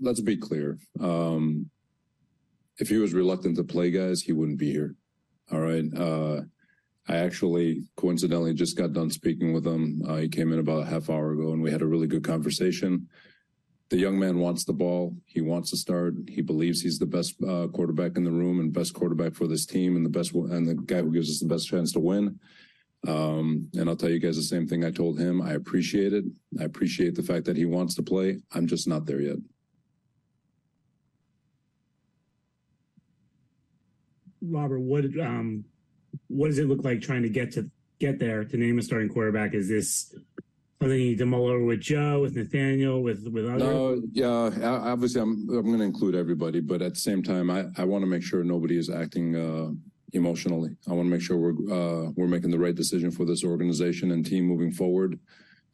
Let's be clear. If he was reluctant to play, guys, he wouldn't be here. All right. I actually coincidentally just got done speaking with him. He came in about a half hour ago, and we had a really good conversation. The young man wants the ball. He wants to start. He believes he's the best quarterback in the room and best quarterback for this team and the guy who gives us the best chance to win. And I'll tell you guys the same thing I told him. I appreciate it. I appreciate the fact that he wants to play. I'm just not there yet. Robert, what does it look like trying to get there to name a starting quarterback? Is this something you need to mull over with Joe, with Nathaniel, with others? No, yeah, obviously I'm going to include everybody, but at the same time, I want to make sure nobody is acting emotionally. I want to make sure we're making the right decision for this organization and team moving forward,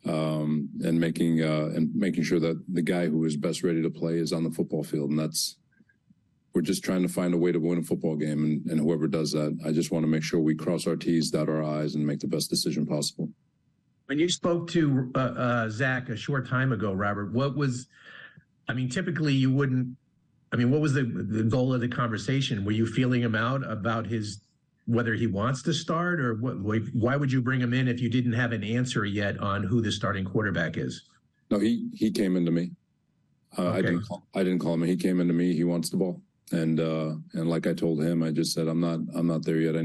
and making sure that the guy who is best ready to play is on the football field, and we're just trying to find a way to win a football game, and whoever does that, I just want to make sure we cross our T's, dot our I's, and make the best decision possible. When you spoke to Zach a short time ago, Robert, typically you wouldn't, what was the goal of the conversation? Were you feeling him out about whether he wants to start, or why would you bring him in if you didn't have an answer yet on who the starting quarterback is? No, he came into me. Okay. I didn't call him. He came into me. He wants the ball. And like I told him, I just said, I'm not there yet.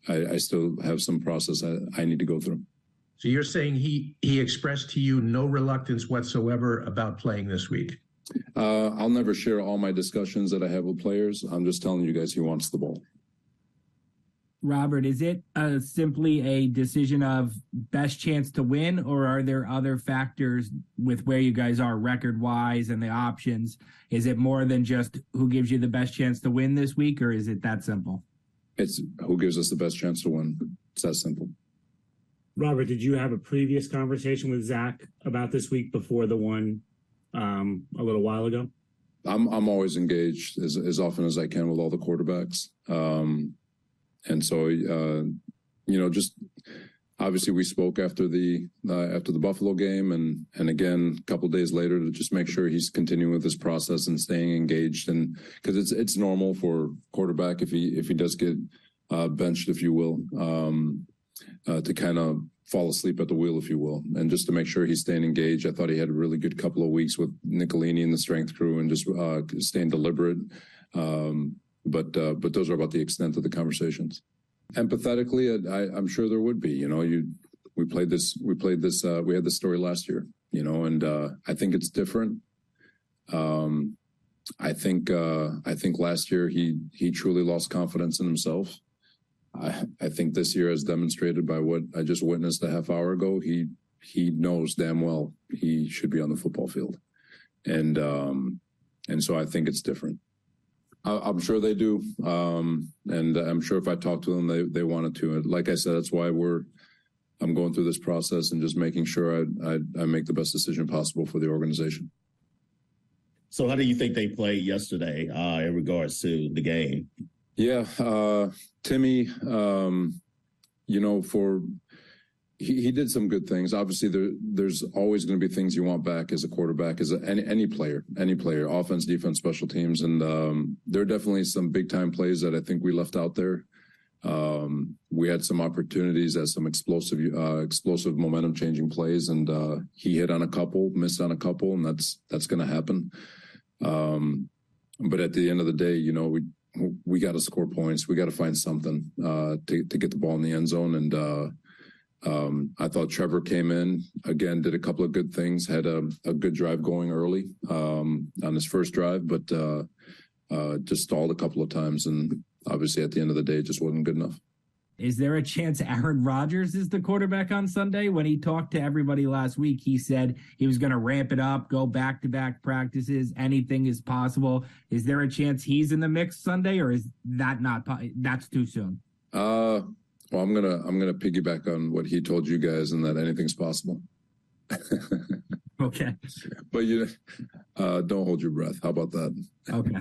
I still have some process I need to go through. So you're saying he expressed to you no reluctance whatsoever about playing this week? I'll never share all my discussions that I have with players. I'm just telling you guys he wants the ball. Robert, is it simply a decision of best chance to win, or are there other factors with where you guys are record-wise and the options? Is it more than just who gives you the best chance to win this week, or is it that simple? It's who gives us the best chance to win. It's that simple. Robert, did you have a previous conversation with Zach about this week before the one a little while ago? I'm always engaged as often as I can with all the quarterbacks. And so, just obviously we spoke after the Buffalo game and again, a couple of days later to just make sure he's continuing with this process and staying engaged. And because it's normal for quarterback, if he does get benched, if you will, to kind of fall asleep at the wheel, if you will, and just to make sure he's staying engaged. I thought he had a really good couple of weeks with Nicolini and the strength crew and just staying deliberate. But those are about the extent of the conversations. Empathetically, I'm sure there would be. We had this story last year. And I think it's different. I think last year he truly lost confidence in himself. I think this year, as demonstrated by what I just witnessed a half hour ago, he knows damn well he should be on the football field, and so I think it's different. I'm sure they do, and I'm sure if I talk to them, they wanted to. Like I said, that's why I'm going through this process and just making sure I make the best decision possible for the organization. So how do you think they played yesterday in regards to the game? Yeah, Timmy, he did some good things. Obviously, there's always going to be things you want back as a quarterback, as any player, offense, defense, special teams. And there are definitely some big-time plays that I think we left out there. We had some opportunities as some explosive momentum-changing plays, and he hit on a couple, missed on a couple, and that's going to happen. But at the end of the day, we got to score points. We got to find something to get the ball in the end zone. And I thought Trevor came in, again, did a couple of good things, had a good drive going early on his first drive, but just stalled a couple of times. And obviously at the end of the day, it just wasn't good enough. Is there a chance Aaron Rodgers is the quarterback on Sunday? When he talked to everybody last week, he said he was going to ramp it up, go back-to-back practices. Anything is possible. Is there a chance he's in the mix Sunday, or is that that's too soon? Well, I'm gonna piggyback on what he told you guys, and that anything's possible. Okay. But don't hold your breath. How about that? Okay.